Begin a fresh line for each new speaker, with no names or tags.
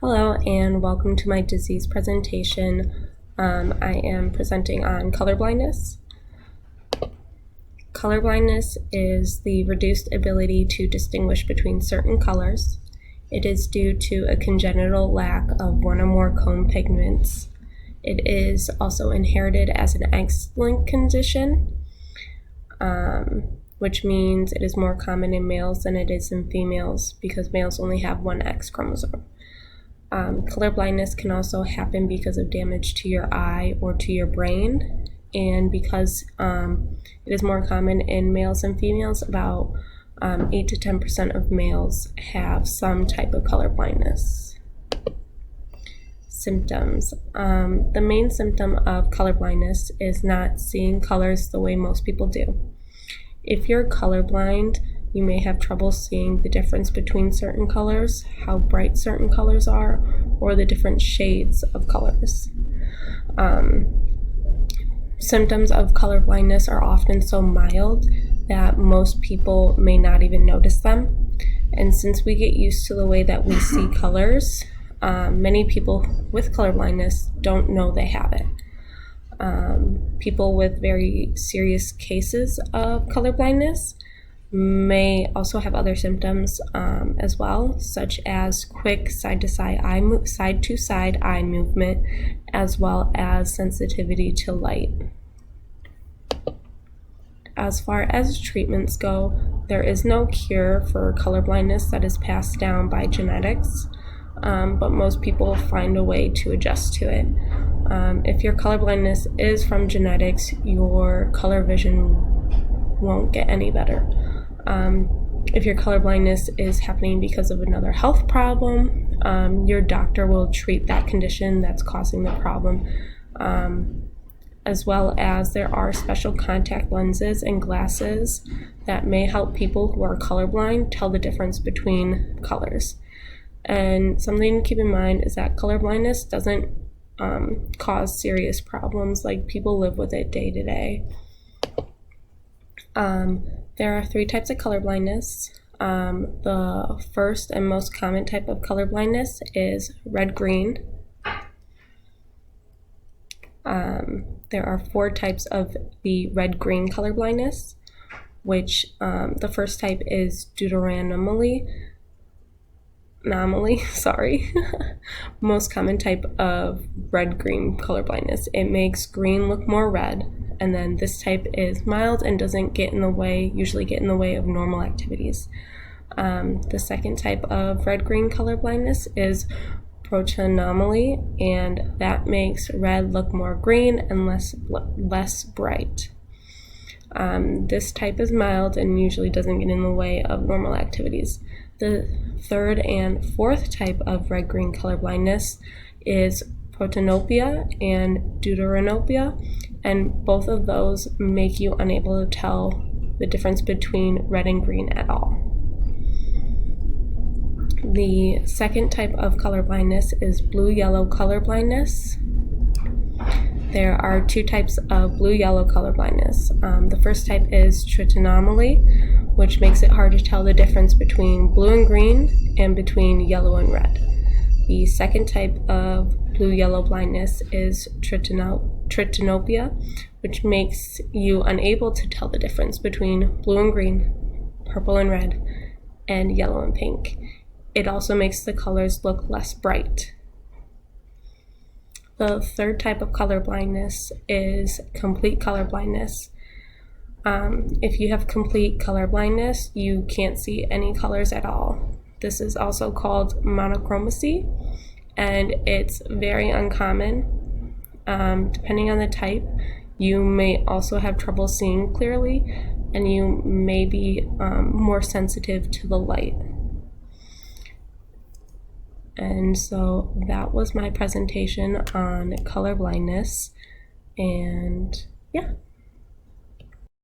Hello and welcome to my disease presentation. I am presenting on color blindness. Color blindness is the reduced ability to distinguish between certain colors. It is due to a congenital lack of one or more cone pigments. It is also inherited as an X-linked condition, which means it is more common in males than it is in females because males only have one X chromosome. Color blindness can also happen because of damage to your eye or to your brain, and because it is more common in males and females, about 8 to 10% of males have some type of color blindness. Symptoms. The main symptom of color blindness is not seeing colors the way most people do. If you're colorblind, you may have trouble seeing the difference between certain colors, how bright certain colors are, or the different shades of colors. Symptoms of color blindness are often so mild that most people may not even notice them. And since we get used to the way that we see colors, many people with color blindness don't know they have it. People with very serious cases of color blindness may also have other symptoms as well, such as quick side-to-side eye movement, as well as sensitivity to light. As far as treatments go, there is no cure for color blindness that is passed down by genetics, but most people find a way to adjust to it. If your color blindness is from genetics, your color vision won't get any better. If your color blindness is happening because of another health problem, your doctor will treat that condition that's causing the problem, as well as there are special contact lenses and glasses that may help people who are colorblind tell the difference between colors. And something to keep in mind is that color blindness doesn't cause serious problems, like people live with it day to day. There are 3 types of color blindness. The first and most common type of color blindness is red-green. There are 4 types of the red-green color blindness, which the first type is deuteranomaly. Most common type of red-green color blindness. It makes green look more red. And then this type is mild and doesn't usually get in the way of normal activities. The second type of red-green color blindness is protonomaly, and that makes red look more green and less bright. This type is mild and usually doesn't get in the way of normal activities. The third and fourth type of red-green color blindness is protanopia and deuteranopia, and both of those make you unable to tell the difference between red and green at all. The second type of color blindness is blue-yellow color blindness. There are 2 types of blue-yellow color blindness. The first type is tritanomaly, which makes it hard to tell the difference between blue and green and between yellow and red. The second type of blue-yellow blindness is tritanopia, which makes you unable to tell the difference between blue and green, purple and red, and yellow and pink. It also makes the colors look less bright. The third type of color blindness is complete color blindness. If you have complete color blindness, you can't see any colors at all. This is also called monochromacy, and it's very uncommon. Depending on the type, you may also have trouble seeing clearly, and you may be more sensitive to the light. And so that was my presentation on color blindness, and yeah.